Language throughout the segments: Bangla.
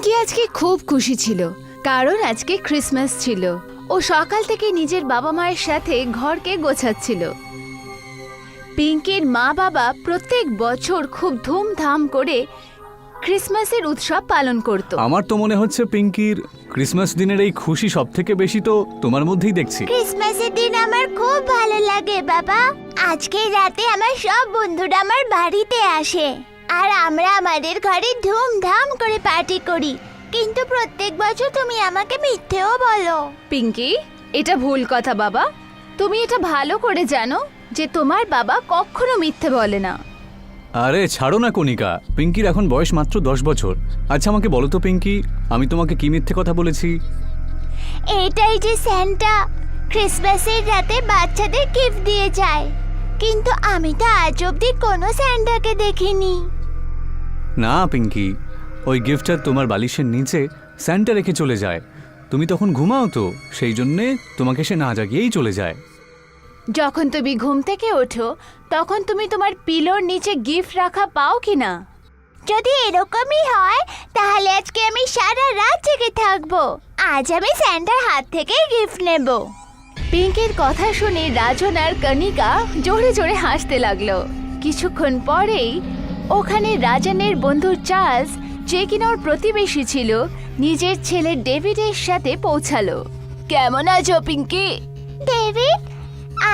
পিঙ্কি আজকে খুব খুশি ছিল, কারণ আজকে ক্রিসমাস ছিল। ও সকাল থেকে নিজের বাবা মায়ের সাথে ঘরকে গোছাচ্ছিল। পিঙ্কির মা বাবা প্রত্যেক বছর খুব ধুমধাম করে ক্রিসমাসের উৎসব পালন করত। আমার তো মনে হচ্ছে পিঙ্কির ক্রিসমাস দিনের এই খুশি সব থেকে বেশি তো তোমার মধ্যেই দেখছি। ক্রিসমাসের দিন আমার খুব ভালো লাগে বাবা। আজকে রাতে আমার সব বন্ধুরা আমার বাড়িতে আসে আর আমরা আমাদের ঘরে ধুমধাম করে পার্টি করি। কিন্তু প্রত্যেক বছর তুমি আমাকে মিথ্যেও বলো। পিঙ্কি, এটা ভুল কথা বাবা। তুমি এটা ভালো করে জানো যে তোমার বাবা কখনো মিথ্যে বলে না। আরে ছাড়ো না কণিকা, পিঙ্কির এখন বয়স মাত্র 10 বছর। আচ্ছা আমাকে বলো তো পিঙ্কি, আমি তোমাকে কি মিথ্যে কথা বলেছি? এটাই যে স্যান্টা ক্রিসমাসের রাতে বাচ্চাদের গিফট দিয়ে যায়, কিন্তু আমি তো আজ অব্দি কোনো স্যান্টাকে দেখিনি। না পিঙ্কি, ওই গিফটটা তোমার বালিশের নিচে স্যান্টা রেখে চলে যায়। তুমি তখন ঘুমাও তো, সেই জন্যে তোমাকে সে না জাগিয়েই চলে যায়। যখন তুমি ঘুম থেকে ওঠো তখন তুমি তোমার পিলোর নিচে গিফট রাখা পাও কি না? যদি এরকমই হয় তাহলে আজকে আমি সারা রাত জেগে থাকবো। আজ আমি স্যান্টার হাত থেকে গিফট নেব। পিঙ্কির কথা শুনে রাজন আর কণিকা জোরে জোরে হাসতে লাগলো। কিছুক্ষণ পরেই ওখানে রাজনের বন্ধু চার্লস, যে কিনা ওর প্রতিবেশী ছিল, নিজের ছেলে ডেভিডের সাথে পৌঁছালো। কেমন আছো পিঙ্কি? ডেভিড,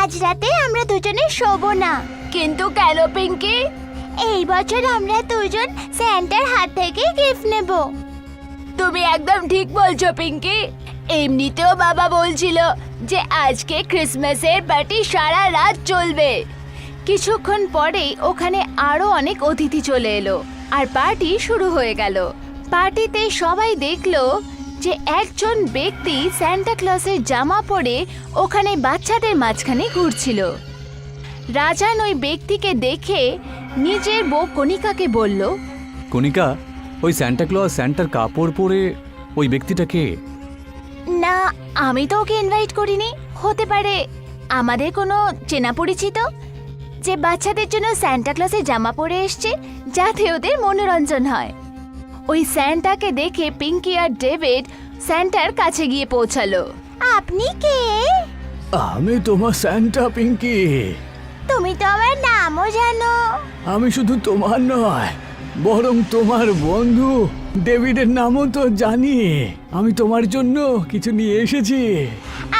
আজ রাতে আমরা দুজনে শোবো না। কিন্তু কেন পিঙ্কি? এই বছর আমরা দুজন স্যান্টার হাত থেকে গিফট নেব। তুমি একদম ঠিক বলছো পিঙ্কি। এমনিতেও বাবা বলছিল যে আজকে ক্রিসমাসের পার্টি সারা রাত চলবে। কিছুক্ষণ পরেই ওখানে আরো অনেক অতিথি চলে এলো আর পার্টি শুরু হয়ে গেল। পার্টিতে সবাই দেখলো যে একজন ব্যক্তি সান্টা ক্লসের জামা পরে ওখানে বাচ্চাদের মাঝখানে ঘুরছিল। রাজান ওই ব্যক্তিকে দেখে নিজের বউ কণিকাকে বলল, কণিকা, ওই স্যান্টা ক্লজ স্যান্টার কাপড় পরে ওই ব্যক্তিটা কে? না, আমি তো ওকে ইনভাইট করিনি। হতে পারে আমাদের কোনো চেনা পরিচিত, যে বাচ্চাদের জন্য সান্টা ক্লসের জামা পরে এসছে যাতে ওদের মনোরঞ্জন হয়। ওই স্যান্টাকে দেখে পিঙ্কি আর ডেভিড স্যান্টার কাছে গিয়ে পৌঁছালো। আপনি কে? আমি তোমার স্যান্টা পিঙ্কি। তুমি তো আমার নামও জানো। আমি শুধু তোমার নয়, বরং তোমার বন্ধু ডেভিডের নামও তো জানি। আমি তোমার জন্য কিছু নিয়ে এসেছি।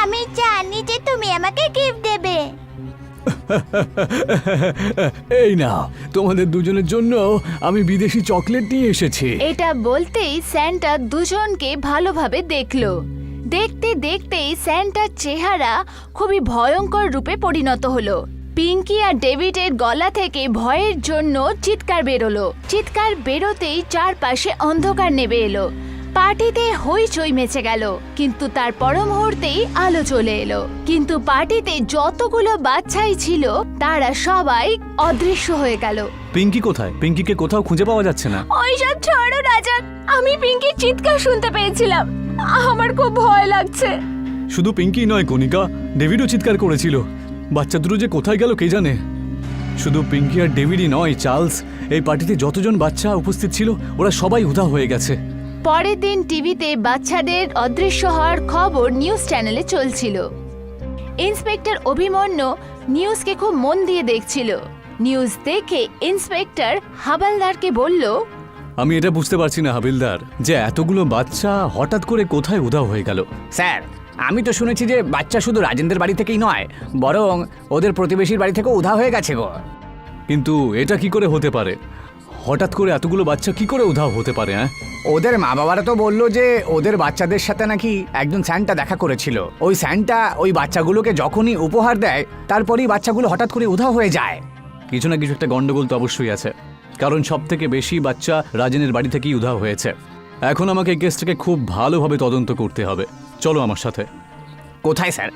আমি জানি যে তুমি আমাকে গিফট দেবে। এই নাও, তোমাদের দুজনের জন্য আমি বিদেশি চকলেট নিয়ে এসেছি। এটা বলতেই স্যান্টা দুজনকে ভালোভাবে দেখলো। দেখতে দেখতেই স্যান্টার চেহারা খুবই ভয়ঙ্কর রূপে পরিণত হলো। পিঙ্কি আর ডেভিডের গলা থেকে ভয়ের জন্য চিৎকার বেরোলো। চিৎকার বেরোতেই চারপাশে অন্ধকার নেমে এলো। পার্টিতে হইচই মেচে গেল, কিন্তু তার পর মুহূর্তেই আলো চলে এলো। কিন্তু পার্টিতে যতগুলো বাচ্চাই ছিল তারা সবাই অদৃশ্য হয়ে গেল। পিঙ্কি কোথায়? পিঙ্কিকে কোথাও খুঁজে পাওয়া যাচ্ছে না। ওইসব ছাড়ো রাজা, আমি পিঙ্কির চিৎকার শুনতে পেয়েছিলাম। আমার খুব ভয় লাগছে। শুধু পিঙ্কি নয় কণিকা, ডেভিডও চিৎকার করেছিল। বাচ্চা দুটো যে কোথায় গেল কে জানে। শুধু পিঙ্কি আর ডেভিডই নয়, চার্লস, এই পার্টিতে যতজন বাচ্চা উপস্থিত ছিল ওরা সবাই উধাও হয়ে গেছে। পরের দিন টিভিতে বাচ্চাদের অদৃশ্য হওয়ার খবর নিউজ চ্যানেলে চলছিল। ইন্সপেক্টর অভিমন্যু নিউজকে খুব মন দিয়ে দেখছিল। নিউজ দেখে ইন্সপেক্টর হাবিলদারকে বলল, আমি এটা বুঝতে পারছি না হাবিলদার, যে এতগুলো বাচ্চা হঠাৎ করে কোথায় উধাও হয়ে গেল। স্যার, আমি তো শুনেছি যে বাচ্চা শুধু রাজেন্দ্রের বাড়ি থেকেই নয়, বরং ওদের প্রতিবেশীর বাড়ি থেকেও উধাও হয়ে গেছে গো। কিন্তু এটা কি করে হতে পারে? হঠাৎ করে এতগুলো বাচ্চা কি করে উধাও হতে পারে? ওদের মা বাবারা তো বললো যে ওদের বাচ্চাদের সাথে নাকি একজন স্যান্টা দেখা করেছিল। ওই স্যান্টা ওই বাচ্চাগুলোকে যখনই উপহার দেয় তারপরেই বাচ্চাগুলো হঠাৎ করে উধাও হয়ে যায়। কিছু না কিছু একটা গন্ডগোল তো অবশ্যই আছে, কারণ সব থেকে বেশি বাচ্চা রাজেনের বাড়ি থেকেই উধাও হয়েছে। এখন আমাকে এই কেসটাকে খুব ভালোভাবে তদন্ত করতে হবে। চলো আমার সাথে। কোথায় স্যার?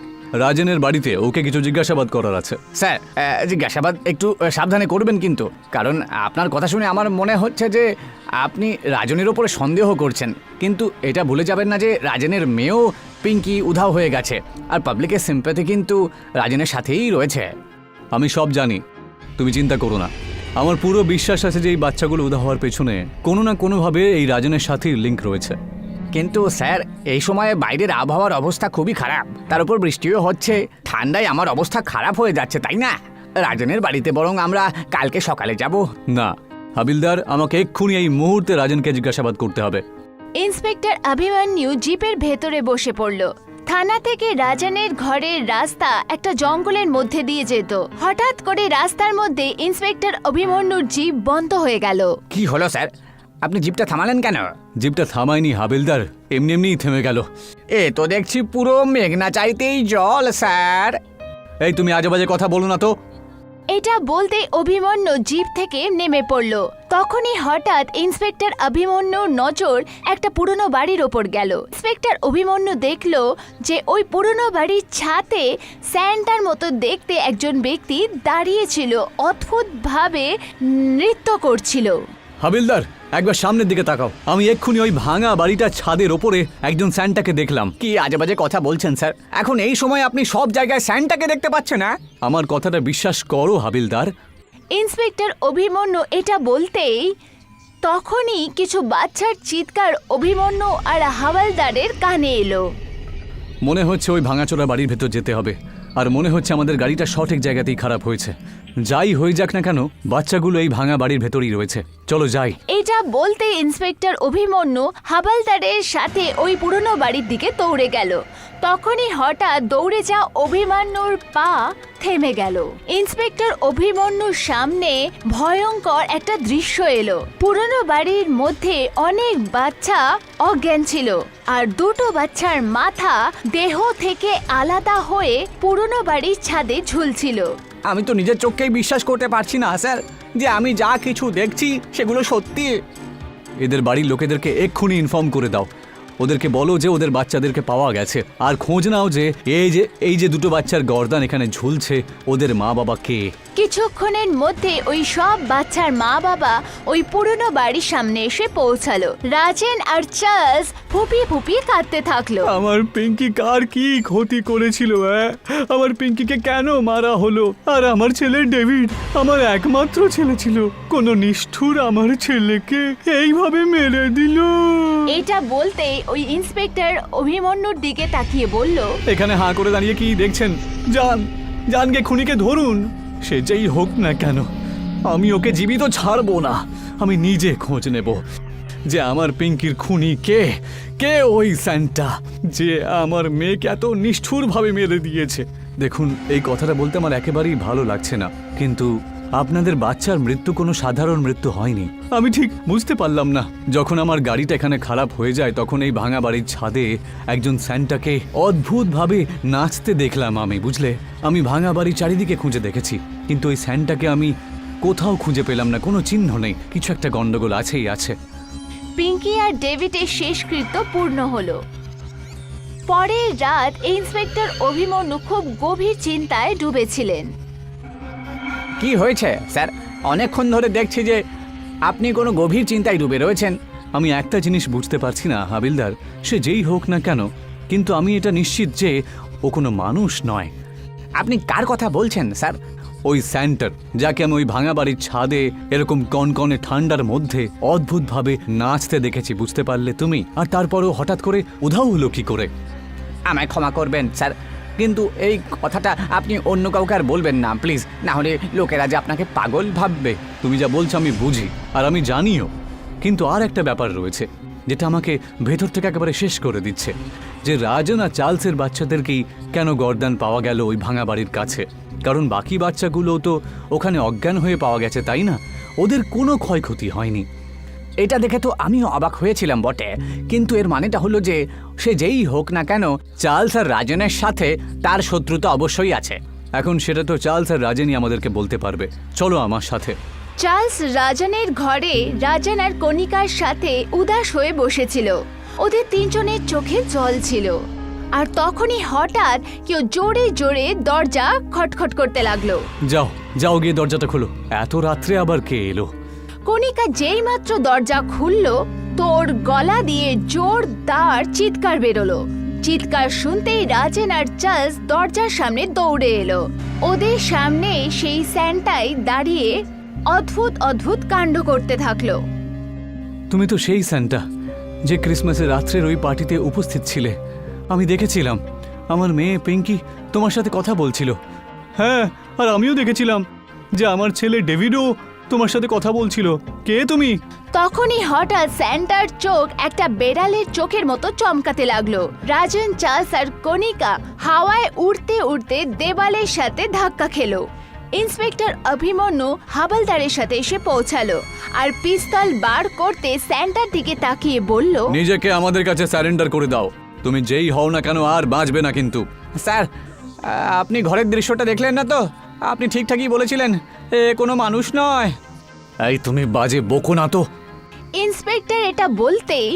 রাজেনের বাড়িতে, ওকে কিছু জিজ্ঞাসাবাদ করার আছে। স্যার, জিজ্ঞাসাবাদ একটু সাবধানে করবেন কিন্তু, কারণ আপনার কথা শুনে আমার মনে হচ্ছে যে আপনি রাজনের ওপরে সন্দেহ করছেন। কিন্তু এটা ভুলে যাবেন না যে রাজনের মেয়েও পিঙ্কি উধাও হয়ে গেছে, আর পাবলিকের সিম্প্যাথি কিন্তু রাজনের সাথেই রয়েছে। আমি সব জানি, তুমি চিন্তা করো না। আমার পুরো বিশ্বাস আছে যে এই বাচ্চাগুলো উদা হওয়ার পেছনে কোনো না কোনোভাবে এই রাজনের সাথেই লিঙ্ক রয়েছে। কিন্তু স্যার এই সময়ে বাইরের আবহাওয়ার অবস্থা খুবই খারাপ, তার উপর বৃষ্টিও হচ্ছে, ঠান্ডায় আমার অবস্থা খারাপ হয়ে যাচ্ছে, তাই না? রাজনের বাড়িতে বরং আমরা কালকে সকালে যাব। না হাবিলদার, আমাকে এক্ষুনি এই মুহূর্তে রাজনকে জিজ্ঞাসাবাদ করতে হবে। ইন্সপেক্টর অভিমন্যু জিপের ভেতরে বসে পড়ল। থানা থেকে রাজনের ঘরের রাস্তা একটা জঙ্গলের মধ্যে দিয়ে যেত। হঠাৎ করে রাস্তার মধ্যে ইন্সপেক্টর অভিমন্যুর জিপ বন্ধ হয়ে গেল। কি হলো স্যার, আপনি জিপটা থামালেন কেন? জিপটা থামায়নি হাবিলদার, এমনি এমনিই থেমে গেল। এ তো দেখছি পুরো মেঘনা চাইতেই জল স্যার। এই তুমি আজে বাজে কথা বলো না তো। এটা বলতে অভিমন্যু জিপ থেকে নেমে পড়ল। তখনই হঠাৎ ইন্সপেক্টর অভিমন্যুর নজর একটা পুরনো বাড়ির ওপর গেল। ইন্সপেক্টর অভিমন্যু দেখল যে ওই পুরনো বাড়ির ছাদে স্যান্টার মতো দেখতে একজন ব্যক্তি দাঁড়িয়েছিল, অদ্ভুতভাবে নৃত্য করছিল। হাবিলদার একবার সামনের দিকে তাকাও, আমি এক্ষুনি ওই ভাঙা বাড়িটার ছাদের ওপরে একজন স্যান্টাকে দেখলাম। কি আজে বাজে কথা বলছেন স্যার? এখন এই সময় আপনি সব জায়গায় স্যান্টাকে দেখতে পাচ্ছেন না? আমার কথাটা বিশ্বাস করো হাবিলদার। ইন্সপেক্টর অভিমন্যু এটা বলতেই তখনই কিছু বাচ্চার চিৎকার অভিমন্যু আর হাওয়ালদারের কানে এলো। মনে হচ্ছে ওই ভাঙাচোরা বাড়ির ভেতর যেতে হবে, আর মনে হচ্ছে আমাদের গাড়িটা সঠিক জায়গাতেই খারাপ হয়েছে। যাই হয়ে যাক না কেন, বাচ্চাগুলো এই ভাঙা বাড়ির ভেতরই রয়েছে, চলো যাই। এটা বলতে ইন্সপেক্টর অভিমন্যু হাওয়ালদারের সাথে ওই পুরনো বাড়ির দিকে দৌড়ে গেল। তখনই হঠাৎ দৌড়ে যাওয়া অভিমন্যুর পা থেমে গেল। ইন্সপেক্টর অভিমন্যুর সামনে ভয়ঙ্কর একটা দৃশ্য এলো। পুরনো বাড়ির মধ্যে অনেক বাচ্চা অজ্ঞান ছিল, আর দুটো বাচ্চার মাথা দেহ থেকে আলাদা হয়ে পুরনো বাড়ির ছাদে ঝুলছিল। আমি তো নিজের চোখকেই বিশ্বাস করতে পারছি না স্যার, যে আমি যা কিছু দেখছি সেগুলো সত্যি। এদের বাড়ির লোকেদেরকে এক্ষুনি ইনফর্ম করে দাও, ওদেরকে বলো যে ওদের বাচ্চাদেরকে পাওয়া গেছে, আর খোঁজ নাও যে এই যে দুটো বাচ্চার গর্দান এখানে ঝুলছে, ওদের মা বাবা কে। কিছুক্ষণের মধ্যে ওই সব বাচ্চার মা বাবা ওই পুরনো বাড়ির সামনে এসে পৌঁছালো। রাজেন আর চার্লস ফুপিয়ে ফুপিয়ে কাঁদতে থাকলো। আমার পিঙ্কি কার কি ক্ষতি করেছিল? আমার পিঙ্কিকে কেন মারা হলো? আর আমার ছেলে ডেভিড আমার একমাত্র ছেলে ছিল, কোন নিষ্ঠুর আমার ছেলেকে এইভাবে মেরে দিল। এটা বলতে ওই ইন্সপেক্টর অভিমন্যুর দিকে তাকিয়ে বলল, এখানে হাঁ করে দাঁড়িয়ে কি দেখছেন? জানকে খুনিকে ধরুন, সে যেই হোক না কেন, আমি ওকে জীবিত ছাড়বো না। আমি নিজে খোঁজ নেব যে আমার পিঙ্কির খুনি কে। কে ওই স্যান্টা যে আমার মেয়েকে এত নিষ্ঠুরভাবে মেরে দিয়েছে? দেখুন, এই কথাটা বলতে আমার একেবারেই ভালো লাগছে না, কিন্তু আপনাদের বাচ্চার মৃত্যু কোনো সাধারণ মৃত্যু হয়নি। আমি ঠিক বুঝতে পারলাম না, যখন আমার গাড়িটা এখানে খারাপ হয়ে যায় তখন এই ভাঙা বাড়ির ছাদে একজন স্যান্টাকে অদ্ভুতভাবে নাচতে দেখলাম আমি, বুঝলে? আমি ভাঙা বাড়ির চারিদিকে খুঁজে দেখেছি, কিন্তু ওই স্যান্টাকে আমি কোথাও খুঁজে পেলাম না, কোনো চিহ্ন নেই। কিছু একটা গন্ডগোল আছেই আছে। পিঙ্কি আর ডেভিডের শেষকৃত্য পূর্ণ হলো। পরের রাত ইন্সপেক্টর অভিমন্যু খুব গভীর চিন্তায় ডুবেছিলেন। কি হয়েছে স্যার? অনেকক্ষণ ধরে দেখছি যে আপনি কোনো গভীর চিন্তায় ডুবে রয়েছেন। আমি একটা জিনিস বুঝতে পারছি না হাবিলদার, সে যেই হোক না কেন, কিন্তু আমি এটা নিশ্চিত যে ও কোনো মানুষ নয়। আপনি কার কথা বলছেন স্যার? ওই স্যান্টার, যাকে আমি ওই ভাঙা বাড়ির ছাদে এরকম কনকনে ঠান্ডার মধ্যে অদ্ভুতভাবে নাচতে দেখেছি, বুঝতে পারলে তুমি? আর তারপরেও হঠাৎ করে উধাও হলো কি করে? আমায় ক্ষমা করবেন স্যার, কিন্তু এই কথাটা আপনি অন্য কাউকে আর বলবেন না প্লিজ, না হলে লোকেরা যে আপনাকে পাগল ভাববে। তুমি যা বলছো আমি বুঝি, আর আমি জানিও, কিন্তু আর একটা ব্যাপার রয়েছে যেটা আমাকে ভেতর থেকে একেবারে শেষ করে দিচ্ছে, যে রাজন আর চার্লসের বাচ্চাদেরকেই কেন গর্দান পাওয়া গেল ওই ভাঙা বাড়ির কাছে? কারণ বাকি বাচ্চাগুলো তো ওখানে অজ্ঞান হয়ে পাওয়া গেছে, তাই না? ওদের কোনো ক্ষয়ক্ষতি হয়নি। এটা দেখে তো আমিও অবাক হয়েছিলাম বটে, কিন্তু এর মানেটা হলো যে সে যেই হোক না কেন, চার্লস আর রাজনের সাথে তার শত্রুতা অবশ্যই আছে। এখন সেটা তো চার্লস আর রাজেনই আমাদেরকে বলতে পারবে। চলো আমার সাথে। চার্লস রাজনের ঘরে রাজন আর কণিকার সাথে উদাস হয়ে বসেছিল। ওদের তিনজনের চোখে জল ছিল। আর তখনই হঠাৎ কেউ জোরে জোরে দরজা খটখট করতে লাগলো। যাও গিয়ে দরজাটা খোলো। এত রাত্রে আবার কে এলো? কণিকা যেই মাত্র দরজা খুলল, তোর গলা দিয়ে জোরদার চিৎকার বেরোলো। চিৎকার শুনতেই রাজেন আর চার্লস দরজার সামনে দৌড়ে এলো। ওদের সামনে সেই স্যান্টাই দাঁড়িয়ে অদ্ভুত অদ্ভুত কাণ্ড করতে থাকলো। তুমি তো সেই স্যান্টা যে ক্রিসমাসের রাত্রের ওই পার্টিতে উপস্থিত ছিলে। আমি দেখেছিলাম আমার মেয়ে পিঙ্কি তোমার সাথে কথা বলছিল। হ্যাঁ, আর আমিও দেখেছিলাম যে আমার ছেলে ডেভিডও তোমার সাথে কথা বলছিল। কে তুমি? তখনই হঠাৎ স্যান্টার চোখ একটা বেড়ালের চোখের মতো চমকাতে লাগলো। রাজন, চার্লস আর কণিকা হাওয়ায় উড়তে উড়তে দেওয়ালের সাথে ধাক্কা খেলো। ইন্সপেক্টর অভিমন্যু হাবলদারের সাথে এসে পৌঁছালো আর পিস্তল বার করতে স্যান্টার দিকে তাকিয়ে বলল, নিজেকে আমাদের কাছে স্যারেন্ডার করে দাও। তুমি যেই হও না কেন আর বাঁচবে না কিন্তু। স্যার, আপনি ঘরের দৃশ্যটা দেখলেন না তো? আপনি ঠিকঠাকই বলেছিলেন, এ কোনো মানুষ নয়। এই তুমি বাজে বকো না তো। ইন্সপেক্টর এটা বলতেই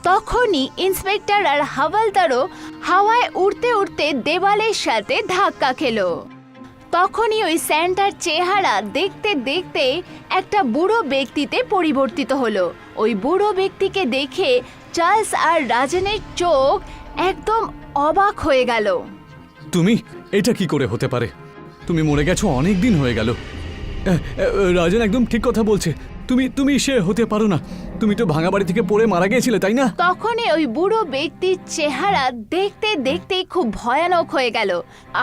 তখনই ইন্সপেক্টর আর হাওলদারও হাওয়ায় উড়তে উড়তে দেওয়ালের সাথে ধাক্কা খেলো। তখনই ওই স্যান্টার চেহারা দেখতে দেখতে একটা বুড়ো ব্যক্তিতে পরিবর্তিত হলো। ওই বুড়ো ব্যক্তিকে দেখে চার্লস আর রাজনের চোখ একদম অবাক হয়ে গেল। তুমি এটা কি করে হতে পারে? তুমি মরে গেছো, অনেক দিন হয়ে গেল। রাজন একদম ঠিক কথা বলছে। তুমি সে হতে পারো না। তুমি তো ভাঙা বাড়ি থেকে পড়ে মারা গিয়েছিলে, তাই না? তখনই ওই বুড়ো ব্যক্তির চেহারা দেখতে দেখতেই খুব ভয়ানক হয়ে গেল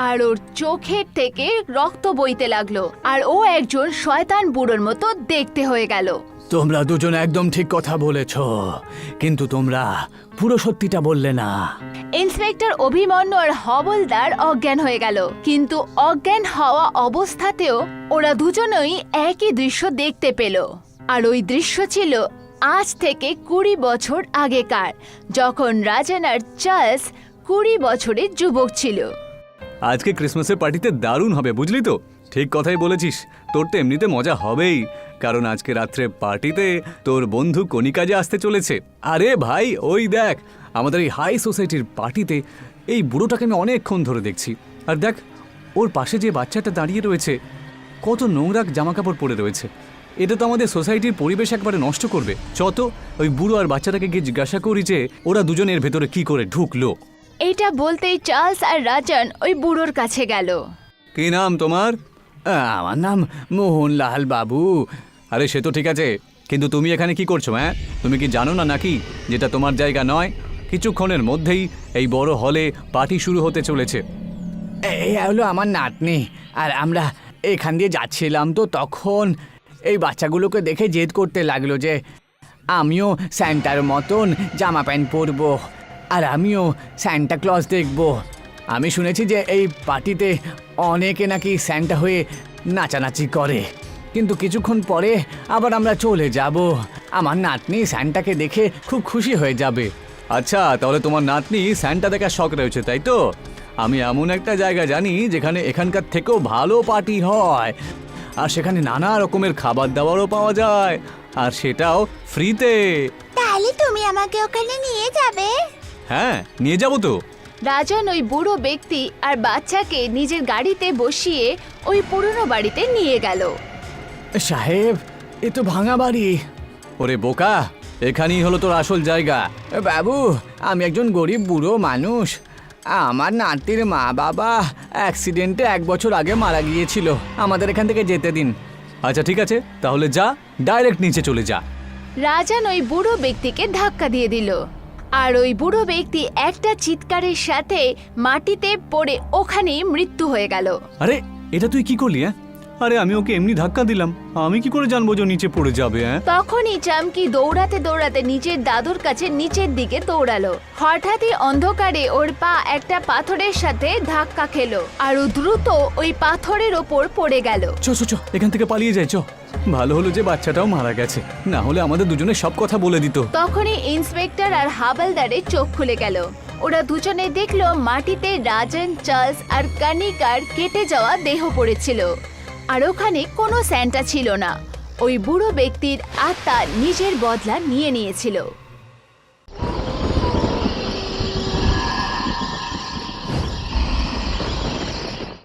আর ওর চোখের থেকে রক্ত বইতে লাগলো আর ও একজন শয়তান বুড়োর মতো দেখতে হয়ে গেল। তোমরা দুজন একদম ঠিক কথা বলেছ, কিন্তু তোমরা পুরো সত্যিটা বললে না। ইন্সপেক্টর অভিমন্যু আর হবলদার অজ্ঞান হয়ে গেল, কিন্তু অজ্ঞান হওয়া অবস্থাতেও ওরা দুজনেই একই দৃশ্য দেখতে পেল। আর ওই দৃশ্য ছিল আজ থেকে 20 বছর আগেকার, যখন রাজন আর চার্লস 20 বছরের যুবক ছিল। আজকে ক্রিসমাসের পার্টিতে দারুণ হবে, বুঝলি তো? ঠিক কথাই বলেছিস। তোর তো এমনিতে মজা হবেই, কারণ আজকে রাত্রে পার্টিতে তোর বন্ধু কণিকা যে আসতে চলেছে। আরে ভাই, ওই দেখ, আমাদের এই হাই সোসাইটির পার্টিতে এই বুড়োটাকে আমি অনেকক্ষণ ধরে দেখছি। আর দেখ, ওর পাশে যে বাচ্চাটা দাঁড়িয়ে রয়েছে, কত নোংরা জামাকাপড় পরে রয়েছে। এটা তো আমাদের সোসাইটির পরিবেশ একবারে নষ্ট করবে। চত ওই বুড়ো আর বাচ্চাটাকে গিয়ে জিজ্ঞাসা করি যে ওরা দুজনের ভেতরে কি করে ঢুকলো। এটা বলতেই চার্লস আর রাজন ওই বুড়োর কাছে গেল। কি নাম তোমার? আমার নাম মোহনলাল বাবু। আরে সে তো ঠিক আছে, কিন্তু তুমি এখানে কি করছো? হ্যাঁ, তুমি কি জানো না নাকি যেটা তোমার জায়গা নয়? কিছুক্ষণের মধ্যেই এই বড় হলে পার্টি শুরু হতে চলেছে। এই হলো আমার নাতনি, আর আমরা এখান দিয়ে যাচ্ছিলাম তো তখন এই বাচ্চাগুলোকে দেখে জেদ করতে লাগলো যে আমিও স্যান্টার মতন জামা প্যান্ট পরবো আর আমিও স্যান্টা ক্লজ দেখব। আমি শুনেছি যে এই পার্টিতে অনেকে নাকি স্যান্টা হয়ে নাচানাচি করে, কিন্তু কিছুক্ষণ পরে আবার আমরা চলে যাব। আমার নাতনি স্যান্টাকে দেখে খুব খুশি হয়ে যাবে। আচ্ছা, তাহলে তোমার নাতনি স্যান্টা দেখার শখ রয়েছে, তাই তো? আমি এমন একটা জায়গা জানি যেখানে এখানকার থেকেও ভালো পার্টি হয়, আর সেখানে নানা রকমের খাবার দাবারও পাওয়া যায়, আর সেটাও ফ্রিতে। তাহলে তুমি আমাকে ওখানে নিয়ে যাবে? হ্যাঁ, নিয়ে যাবো তো। রাজন ওই বুড়ো ব্যক্তি আর বাচ্চাকে নিজের গাড়িতে বসিয়ে ওই পুরনো বাড়িতে নিয়ে গেল। সাহেব, এ তো ভাঙা বাড়ি। ওরে বোকা, এখানেই হলো তোর আসল জায়গা। বাবু, আমি একজন গরিব বুড়ো মানুষ। আমার নাতির মা বাবা অ্যাক্সিডেন্টে 1 বছর আগে মারা গিয়েছিল। আমাদের এখান থেকে যেতে দিন। আচ্ছা ঠিক আছে, তাহলে যা, ডাইরেক্ট নিচে চলে যা। রাজন ওই বুড়ো ব্যক্তিকে ধাক্কা দিয়ে দিল আর ওই বুড়ো ব্যক্তি একটা চিৎকারের সাথে মাটিতে পড়ে ওখানেই মৃত্যু হয়ে গেল। আরে এটা তুই কি করলি? হ্যাঁ, আরে আমি ওকে এমনি ধাক্কা দিলাম, আমি কি করে জানবো যে নিচে পড়ে যাবে? হ্যাঁ, তখনই চামকি দৌড়াতে দৌড়াতে নিজের দাদুর কাছে নিচের দিকে দৌড়ালো। হঠাৎই অন্ধকারে ওর পা একটা পাথরের সাথে ধাক্কা খেলো আর ও দ্রুত ওই পাথরের ওপর পড়ে গেল। চ চ চ, এখান থেকে পালিয়ে যাই। চ, ভালো হলো যে বাচ্চাটাও মারা গেছে, না হলে আমাদের দুজনের সব কথা বলে দিত। তখনই ইন্সপেক্টর আর হাবলদারের চোখ খুলে গেল। ওরা দুজনে দেখলো মাটিতে রাজন, চার্লস আর কণিকার কেটে যাওয়া দেহ পড়েছিল, আর ওখানে কোনো স্যান্টা ছিল না। ওই বুড়ো ব্যক্তির আত্মা নিজের বদলা নিয়ে নিয়েছিল।